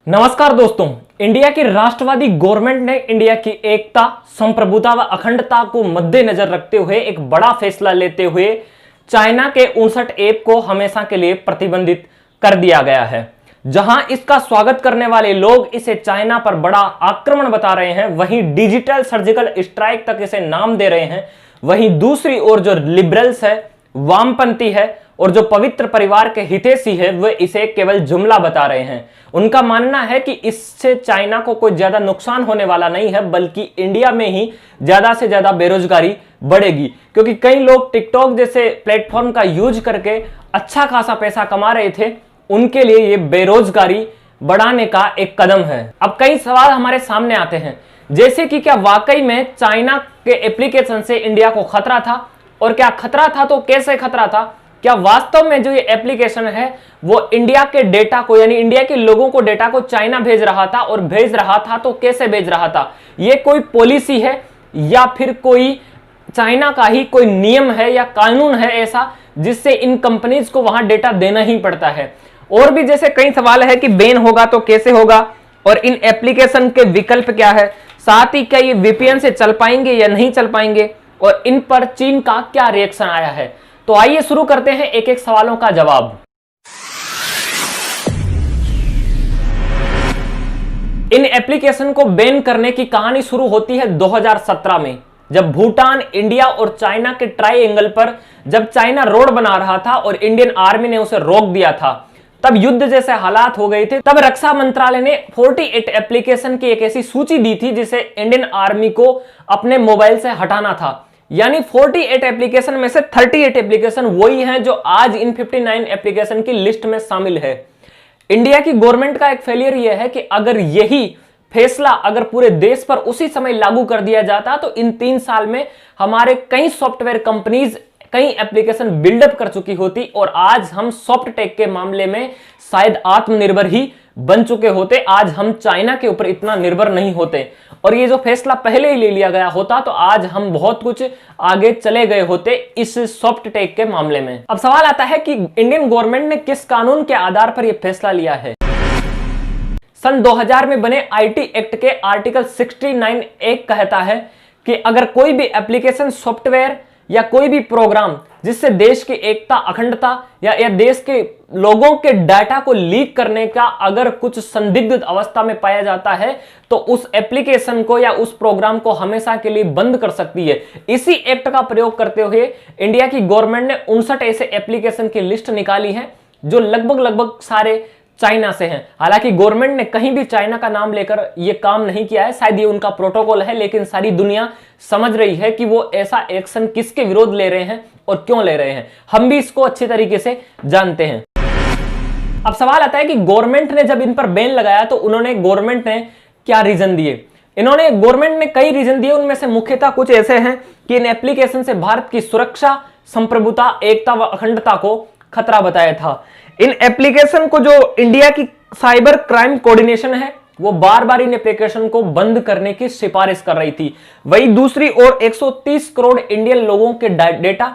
नमस्कार दोस्तों। इंडिया की राष्ट्रवादी गवर्नमेंट ने इंडिया की एकता, संप्रभुता व अखंडता को मद्देनजर रखते हुए एक बड़ा फैसला लेते हुए चाइना के 59 ऐप को हमेशा के लिए प्रतिबंधित कर दिया गया है। जहां इसका स्वागत करने वाले लोग इसे चाइना पर बड़ा आक्रमण बता रहे हैं, वहीं डिजिटल सर्जिकल स्ट्राइक तक इसे नाम दे रहे हैं। वहीं दूसरी ओर जो लिबरल्स है, वामपंथी है और जो पवित्र परिवार के हितैषी है, वे इसे केवल जुमला बता रहे हैं। उनका मानना है कि इससे चाइना को कोई ज्यादा नुकसान होने वाला नहीं है, बल्कि इंडिया में ही ज्यादा से ज्यादा बेरोजगारी बढ़ेगी, क्योंकि कई लोग टिकटॉक जैसे प्लेटफॉर्म का यूज करके अच्छा खासा पैसा कमा रहे थे। उनके लिए ये बेरोजगारी बढ़ाने का एक कदम है। अब कई सवाल हमारे सामने आते हैं, जैसे कि क्या वाकई में चाइना के एप्लीकेशन से इंडिया को खतरा था, और क्या खतरा था तो कैसे खतरा था? क्या वास्तव में जो ये एप्लीकेशन है वो इंडिया के डेटा को, यानी इंडिया के लोगों को डेटा को चाइना भेज रहा था, और भेज रहा था तो कैसे भेज रहा था? ये कोई पॉलिसी है या फिर कोई चाइना का ही कोई नियम है या कानून है ऐसा जिससे इन कंपनीज को वहां डेटा देना ही पड़ता है? और भी जैसे कई सवाल है कि बैन होगा तो कैसे होगा, और इन एप्लीकेशन के विकल्प क्या है, साथ ही क्या ये वीपीएन से चल पाएंगे या नहीं चल पाएंगे, और इन पर चीन का क्या रिएक्शन आया है। तो आइए शुरू करते हैं एक एक सवालों का जवाब। इन एप्लीकेशन को बैन करने की कहानी शुरू होती है 2017 में, जब भूटान, इंडिया और चाइना के ट्राइएंगल पर जब चाइना रोड बना रहा था और इंडियन आर्मी ने उसे रोक दिया था। तब युद्ध जैसे हालात हो गए थे। तब रक्षा मंत्रालय ने 48 एप्लीकेशन की एक ऐसी सूची दी थी जिसे इंडियन आर्मी को अपने मोबाइल से हटाना था। यानी 48 एप्लीकेशन में से 38 एप्लीकेशन वही हैं जो आज इन 59 एप्लीकेशन की लिस्ट में शामिल है। इंडिया की गवर्नमेंट का एक फेलियर यह है कि अगर यही फैसला अगर पूरे देश पर उसी समय लागू कर दिया जाता तो इन 3 साल में हमारे कई सॉफ्टवेयर कंपनीज कई एप्लीकेशन बिल्डअप कर चुकी होती, और आज हम सॉफ्ट टेक के मामले में शायद आत्मनिर्भर ही बन चुके होते। आज हम चाइना के ऊपर इतना निर्भर नहीं होते, और ये जो फैसला पहले ही ले लिया गया होता तो आज हम बहुत कुछ आगे चले गए होते इस सॉफ्ट टेक के मामले में। अब सवाल आता है कि इंडियन गवर्नमेंट ने किस कानून के आधार पर यह फैसला लिया है। सन 2000 में बने आईटी एक्ट के आर्टिकल 69 एक कहता है कि अगर कोई भी एप्लीकेशन, सॉफ्टवेयर या कोई भी प्रोग्राम जिससे देश की एकता, अखंडता या देश के लोगों के डाटा को लीक करने का अगर कुछ संदिग्ध अवस्था में पाया जाता है तो उस एप्लीकेशन को या उस प्रोग्राम को हमेशा के लिए बंद कर सकती है। इसी एक्ट का प्रयोग करते हुए इंडिया की गवर्नमेंट ने 59 ऐसे एप्लीकेशन की लिस्ट निकाली है जो लगभग सारे चाइना से हैं। हालांकि गवर्नमेंट ने कहीं भी चाइना का नाम लेकर यह काम नहीं किया है, शायद ये उनका प्रोटोकॉल है, लेकिन सारी दुनिया समझ रही है कि वो ऐसा एक्शन किसके विरोध ले रहे हैं और क्यों ले रहे हैं। हम भी इसको अच्छी तरीके से जानते हैं। अब सवाल आता है कि गवर्नमेंट ने जब इन पर बैन लगाया तो गवर्नमेंट ने क्या रीजन दिए। गवर्नमेंट ने कई रीजन दिए, उनमें से मुख्यतः कुछ ऐसे हैं कि इन एप्लीकेशन से भारत की सुरक्षा, संप्रभुता, एकता व अखंडता को खतरा बताया था। इन एप्लीकेशन को जो इंडिया की साइबर क्राइम कोऑर्डिनेशन है वो बार बार इन एप्लीकेशन को बंद करने की सिफारिश कर रही थी। वहीं दूसरी ओर 130 करोड़ इंडियन लोगों के डेटा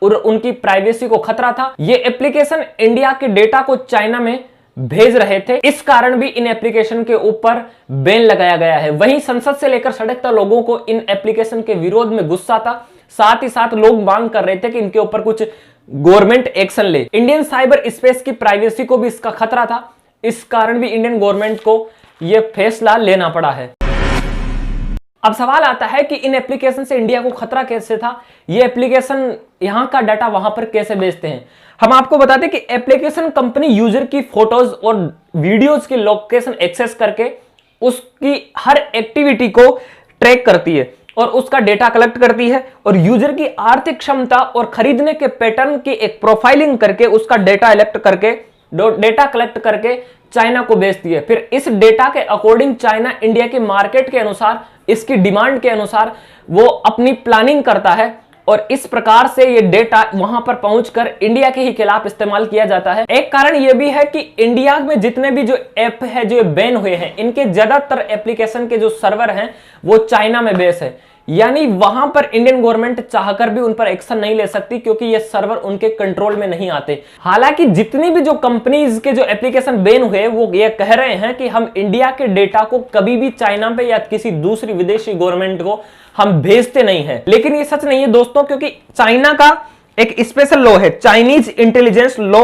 और उनकी प्राइवेसी को खतरा था। ये एप्लीकेशन इंडिया के डेटा को चाइना में भेज रहे थे, इस कारण भी इन एप्लीकेशन के ऊपर बैन लगाया गया है। वहीं संसद से लेकर सड़क तक लोगों को इन एप्लीकेशन के विरोध में गुस्सा था। साथ ही साथ लोग मांग कर रहे थे कि इनके ऊपर कुछ गवर्नमेंट एक्शन ले। इंडियन साइबर स्पेस की प्राइवेसी को भी इसका खतरा था, इस कारण भी इंडियन गवर्नमेंट को यह फैसला लेना पड़ा है। अब सवाल आता है कि इन एप्लीकेशन से इंडिया को खतरा कैसे था, ये एप्लीकेशन यहां का डाटा वहां पर कैसे भेजते हैं। हम आपको बताते कि एप्लीकेशन कंपनी यूजर की फोटोज और वीडियोज की लोकेशन एक्सेस करके उसकी हर एक्टिविटी को ट्रैक करती है और उसका डेटा कलेक्ट करती है, और यूजर की आर्थिक क्षमता और खरीदने के पैटर्न की एक प्रोफाइलिंग करके उसका डेटा कलेक्ट करके चाइना को बेचती है। फिर इस डेटा के अकॉर्डिंग चाइना इंडिया के मार्केट के अनुसार, इसकी डिमांड के अनुसार वो अपनी प्लानिंग करता है और इस प्रकार से ये डेटा वहां पर पहुंचकर इंडिया के ही खिलाफ इस्तेमाल किया जाता है। एक कारण ये भी है कि इंडिया में जितने भी जो ऐप है जो बैन हुए हैं, इनके ज्यादातर एप्लीकेशन के जो सर्वर हैं वो चाइना में बेस है, यानी वहां पर इंडियन गवर्नमेंट चाहकर भी उन पर एक्शन नहीं ले सकती क्योंकि ये सर्वर उनके कंट्रोल में नहीं आते। हालांकि जितनी भी जो कंपनीज के जो एप्लीकेशन बैन हुए वो ये कह रहे हैं कि हम इंडिया के डेटा को कभी भी चाइना पे या किसी दूसरी विदेशी गवर्नमेंट को हम भेजते नहीं है। लेकिन ये सच नहीं है दोस्तों, क्योंकि चाइना का एक स्पेशल लॉ है, चाइनीज इंटेलिजेंस लॉ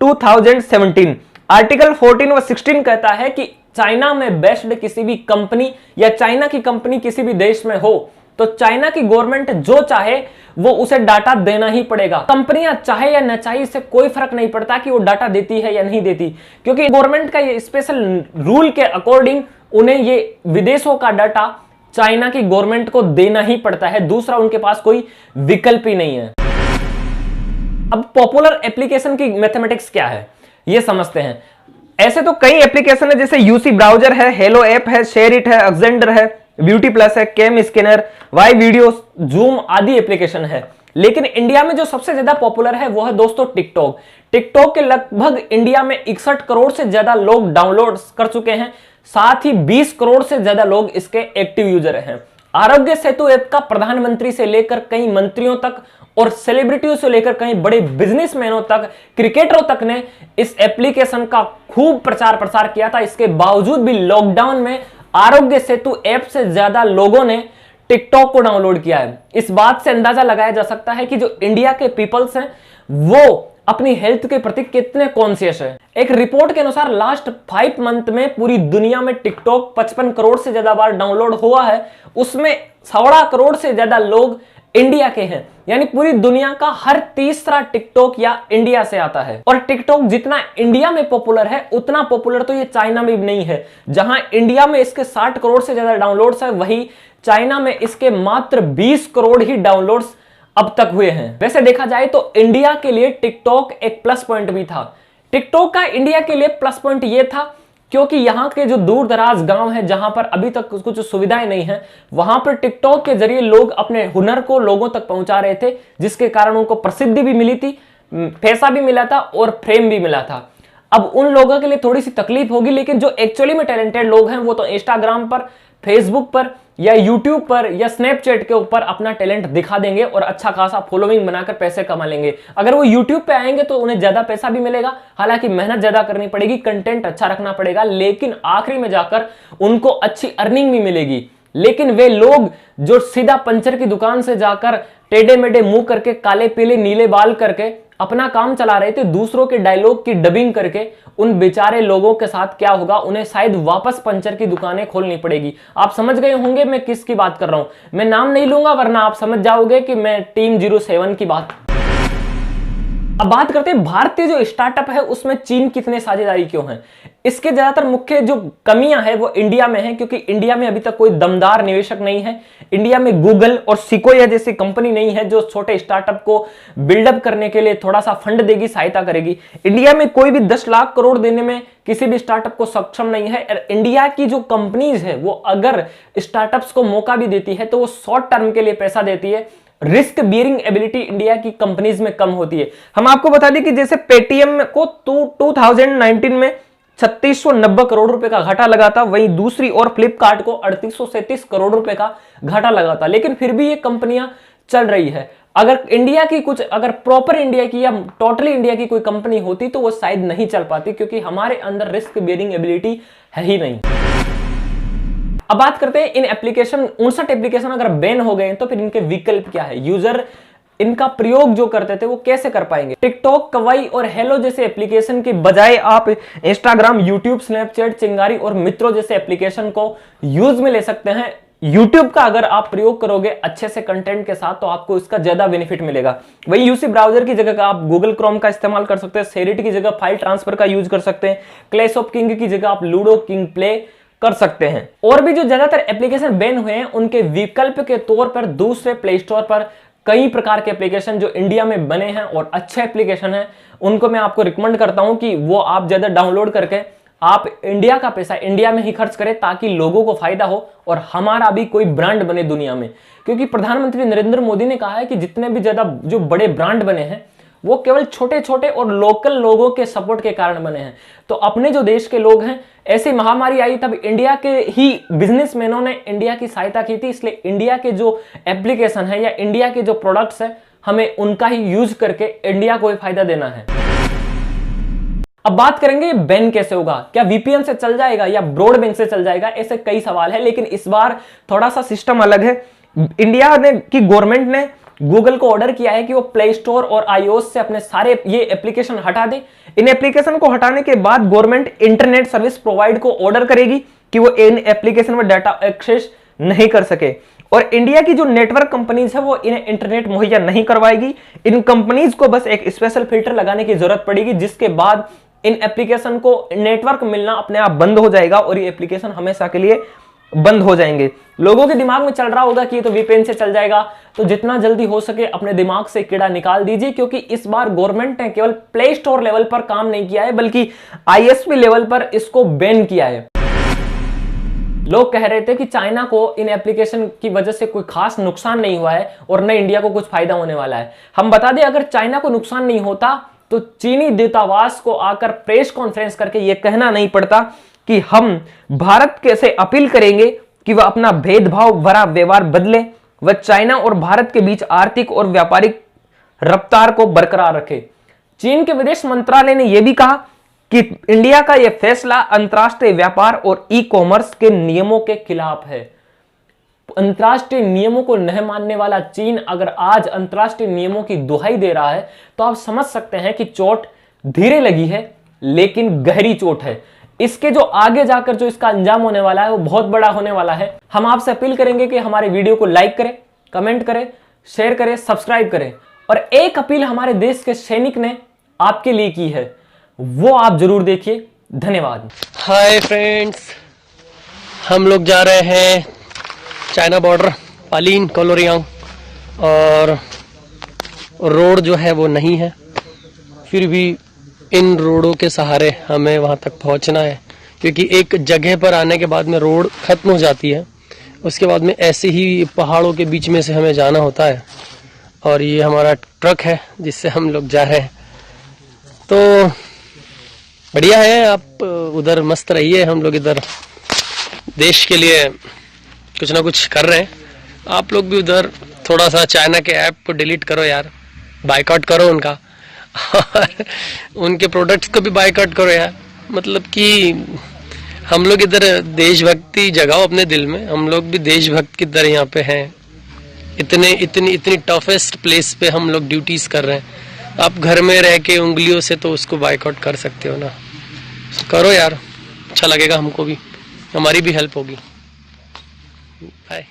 2017। आर्टिकल 14 व 16 कहता है कि चाइना में बेस्ड किसी भी कंपनी या चाइना की कंपनी किसी भी देश में हो तो चाइना की गवर्नमेंट जो चाहे वो उसे डाटा देना ही पड़ेगा। कंपनियां चाहे या न चाहे, इससे कोई फर्क नहीं पड़ता कि वो डाटा देती है या नहीं देती, क्योंकि गवर्नमेंट का ये स्पेशल रूल के अकॉर्डिंग उन्हें ये विदेशों का डाटा चाइना की गवर्नमेंट को देना ही पड़ता है, दूसरा उनके पास कोई विकल्प ही नहीं है। अब पॉपुलर एप्लीकेशन की मैथमेटिक्स क्या है ये समझते हैं। ऐसे तो कई एप्लीकेशन है, जैसे यूसी ब्राउजर है, हेलो ऐप है, शेयर इट है, एक्सेंडर है, ब्यूटी प्लस है, CamScanner, Y video, Zoom आदि एप्लीकेशन है। लेकिन इंडिया में जो सबसे ज्यादा पॉपुलर है वो है दोस्तों टिकटॉक। टिकटॉक के लगभग इंडिया में 61 करोड़ से ज्यादा लोग डाउनलोड कर चुके हैं, साथ ही 20 करोड़ से ज्यादा लोग इसके एक्टिव यूजर हैं। आरोग्य सेतु ऐप का प्रधानमंत्री से लेकर कई मंत्रियों तक और सेलिब्रिटियों से लेकर कई बड़े बिजनेसमैनों तक, क्रिकेटरों तक ने इस एप्लीकेशन का खूब प्रचार प्रसार किया था। इसके बावजूद भी लॉकडाउन में आरोग्य सेतु ऐप से ज्यादा लोगों ने टिकटॉक को डाउनलोड किया है। इस बात से अंदाजा लगाया जा सकता है कि जो इंडिया के पीपल्स हैं वो अपनी हेल्थ के प्रति कितने कॉन्शियस है। एक रिपोर्ट के अनुसार लास्ट 5 मंथ में पूरी दुनिया में टिकटॉक 55 करोड़ से ज्यादा बार डाउनलोड हुआ है, उसमें 1.25 करोड़ से ज्यादा लोग इंडिया के हैं, यानी पूरी दुनिया का हर तीसरा टिकटॉक या इंडिया से आता है। और टिकटॉक जितना इंडिया में पॉपुलर है उतना पॉपुलर तो ये चाइना में भी नहीं है। जहां इंडिया में इसके 60 करोड़ से ज्यादा डाउनलोड्स है, वही चाइना में इसके मात्र 20 करोड़ ही डाउनलोड्स अब तक हुए हैं। वैसे देखा जाए तो इंडिया के लिए टिकटॉक एक प्लस पॉइंट भी था। टिकटॉक का इंडिया के लिए प्लस पॉइंट ये था क्योंकि यहाँ के जो दूर दराज गांव हैं जहां पर अभी तक कुछ सुविधाएं नहीं है, वहां पर टिकटॉक के जरिए लोग अपने हुनर को लोगों तक पहुंचा रहे थे, जिसके कारण उनको प्रसिद्धि भी मिली थी, पैसा भी मिला था और फेम भी मिला था। अब उन लोगों के लिए थोड़ी सी तकलीफ होगी, लेकिन जो एक्चुअली में टैलेंटेड लोग हैं वो तो इंस्टाग्राम पर, फेसबुक पर या यूट्यूब पर या स्नैपचैट के ऊपर अपना टैलेंट दिखा देंगे और अच्छा खासा फॉलोइंग बनाकर पैसे कमा लेंगे। अगर वो यूट्यूब पे आएंगे तो उन्हें ज्यादा पैसा भी मिलेगा, हालांकि मेहनत ज्यादा करनी पड़ेगी, कंटेंट अच्छा रखना पड़ेगा, लेकिन आखिरी में जाकर उनको अच्छी अर्निंग भी मिलेगी। लेकिन वे लोग जो सीधा पंचर की दुकान से जाकर टेढ़े मेढ़े मुंह करके, काले पीले नीले बाल करके अपना काम चला रहे थे, दूसरों के डायलॉग की डबिंग करके, उन बेचारे लोगों के साथ क्या होगा, उन्हें शायद वापस पंचर की दुकानें खोलनी पड़ेगी। आप समझ गए होंगे मैं किसकी बात कर रहा हूं। मैं नाम नहीं लूंगा वरना आप समझ जाओगे कि मैं टीम 07 की बात। अब बात करते हैं भारतीय जो स्टार्टअप है उसमें चीन कितने साझेदारी क्यों है। इसके ज्यादातर मुख्य जो कमियां हैं वो इंडिया में है, क्योंकि इंडिया में अभी तक कोई दमदार निवेशक नहीं है। इंडिया में गूगल और सिकोया जैसी कंपनी नहीं है जो छोटे स्टार्टअप को बिल्डअप करने के लिए थोड़ा सा फंड देगी, सहायता करेगी। इंडिया में कोई भी 10 लाख करोड़ देने में किसी भी स्टार्टअप को सक्षम नहीं है। और इंडिया की जो कंपनीज है वो अगर स्टार्टअप्स को मौका भी देती है तो वो शॉर्ट टर्म के लिए पैसा देती है। रिस्क बियरिंग एबिलिटी इंडिया की कंपनीज में कम होती है। हम आपको बता दें कि जैसे पेटीएम को 2019 में 3690 करोड़ रुपए का घाटा लगा था, वहीं दूसरी ओर फ्लिपकार्ट को 3837 करोड़ रुपए का घाटा लगा था, लेकिन फिर भी ये कंपनियां चल रही है। अगर इंडिया की कुछ, अगर प्रॉपर इंडिया की या टोटली इंडिया की कोई कंपनी होती तो वो शायद नहीं चल पाती, क्योंकि हमारे अंदर रिस्क बियरिंग एबिलिटी है ही नहीं। अब बात करते हैं इन एप्लीकेशन, 59 एप्लीकेशन अगर बैन हो गए तो फिर इनके विकल्प क्या है, यूजर इनका प्रयोग जो करते थे वो कैसे कर पाएंगे। टिकटॉक, कवाई और हेलो जैसे एप्लीकेशन की बजाय आप इंस्टाग्राम, यूट्यूब, स्नैपचैट, चिंगारी और मित्रों जैसे एप्लीकेशन को यूज में ले सकते हैं। यूट्यूब का अगर आप प्रयोग करोगे अच्छे से कंटेंट के साथ तो आपको इसका ज्यादा बेनिफिट मिलेगा। वही यूसी ब्राउजर की जगह आप गूगल क्रोम का इस्तेमाल कर सकते हैं, शेरिट की जगह फाइल ट्रांसफर का यूज कर सकते हैं, क्लैश ऑफ किंग की जगह आप लूडो किंग प्ले कर सकते हैं। और भी जो ज्यादातर एप्लीकेशन बैन हुए हैं उनके विकल्प के तौर पर दूसरे प्ले स्टोर पर कई प्रकार के एप्लीकेशन जो इंडिया में बने हैं और अच्छे एप्लीकेशन हैं, उनको मैं आपको रिकमेंड करता हूं कि वो आप ज्यादा डाउनलोड करके आप इंडिया का पैसा इंडिया में ही खर्च करें ताकि लोगों को फायदा हो और हमारा भी कोई ब्रांड बने दुनिया में। क्योंकि प्रधानमंत्री नरेंद्र मोदी ने कहा है कि जितने भी ज्यादा जो बड़े ब्रांड बने हैं वो केवल छोटे छोटे और लोकल लोगों के सपोर्ट के कारण बने हैं। तो अपने जो देश के लोग हैं, ऐसी महामारी आई तब इंडिया के ही बिजनेसमैनों ने इंडिया की सहायता की थी, इसलिए इंडिया के जो एप्लीकेशन है या इंडिया के जो प्रोडक्ट्स है हमें उनका ही यूज करके इंडिया को ही फायदा देना है। अब बात करेंगे बैन कैसे होगा, क्या वीपीएन से चल जाएगा या ब्रॉडबैंड से चल जाएगा, ऐसे कई सवाल है। लेकिन इस बार थोड़ा सा सिस्टम अलग है। इंडिया ने की गवर्नमेंट ने गूगल को ऑर्डर किया है कि वो प्ले स्टोर और आईओएस से अपने सारे ये एप्लीकेशन हटा दे। इन एप्लीकेशन को हटाने के बाद गवर्नमेंट इंटरनेट सर्विस प्रोवाइड को ऑर्डर करेगी कि वो इन एप्लीकेशन में डाटा एक्सेस नहीं कर सके, और इंडिया की जो नेटवर्क कंपनीज है वो इन्हें इंटरनेट मुहैया नहीं करवाएगी। इन कंपनीज को बस एक स्पेशल फिल्टर लगाने की जरूरत पड़ेगी, जिसके बाद इन एप्लीकेशन को नेटवर्क मिलना अपने आप बंद हो जाएगा और ये एप्लीकेशन हमेशा के लिए बंद हो जाएंगे। लोगों के दिमाग में चल रहा होगा कि ये तो वीपीएन से चल जाएगा, तो जितना जल्दी हो सके अपने दिमाग से कीड़ा निकाल दीजिए, क्योंकि इस बार गवर्नमेंट ने केवल प्ले स्टोर लेवल पर काम नहीं किया है बल्कि आईएसपी लेवल पर इसको बैन किया है। लोग कह रहे थे कि चाइना को इन एप्लीकेशन की वजह से कोई खास नुकसान नहीं हुआ है और न इंडिया को कुछ फायदा होने वाला है। हम बता दें, अगर चाइना को नुकसान नहीं होता तो चीनी दूतावास को आकर प्रेस कॉन्फ्रेंस करके यह कहना नहीं पड़ता कि हम भारत कैसे अपील करेंगे कि वह अपना भेदभाव भरा व्यवहार बदले, वह चाइना और भारत के बीच आर्थिक और व्यापारिक रफ्तार को बरकरार रखे। चीन के विदेश मंत्रालय ने यह भी कहा कि इंडिया का यह फैसला अंतर्राष्ट्रीय व्यापार और ई कॉमर्स के नियमों के खिलाफ है। अंतर्राष्ट्रीय नियमों को नहीं मानने वाला चीन अगर आज अंतर्राष्ट्रीय नियमों की दुहाई दे रहा है तो आप समझ सकते हैं कि चोट धीरे लगी है लेकिन गहरी चोट है। इसके जो आगे जाकर जो इसका अंजाम होने वाला है वो बहुत बड़ा होने वाला है। हम आपसे अपील करेंगे कि हमारे वीडियो को लाइक करें, कमेंट करें, शेयर करें, सब्सक्राइब करें, और एक अपील हमारे देश के सैनिक ने आपके लिए की है, वो आप जरूर देखिए। धन्यवाद। हाय फ्रेंड्स, हम लोग जा रहे हैं चाइना बॉर्डर पालीन कोलोरियांग, और रोड जो है वो नहीं है, फिर भी इन रोडों के सहारे हमें वहां तक पहुंचना है, क्योंकि एक जगह पर आने के बाद में रोड खत्म हो जाती है, उसके बाद में ऐसे ही पहाड़ों के बीच में से हमें जाना होता है। और ये हमारा ट्रक है जिससे हम लोग जा रहे हैं, तो बढ़िया है। आप उधर मस्त रहिए, हम लोग इधर देश के लिए कुछ ना कुछ कर रहे हैं। आप लोग भी उधर थोड़ा सा चाइना के ऐप को डिलीट करो यार, बायकॉट करो उनका, और उनके प्रोडक्ट्स को भी बायकॉट करो यार। मतलब कि हम लोग इधर देशभक्ति जगाओ अपने दिल में, हम लोग भी देशभक्त की तरह यहाँ पे हैं। इतनी टफेस्ट प्लेस पे हम लोग ड्यूटीज कर रहे हैं। आप घर में रह के उंगलियों से तो उसको बायकॉट कर सकते हो ना, करो यार, अच्छा लगेगा हमको भी, हमारी भी हेल्प होगी। बाय।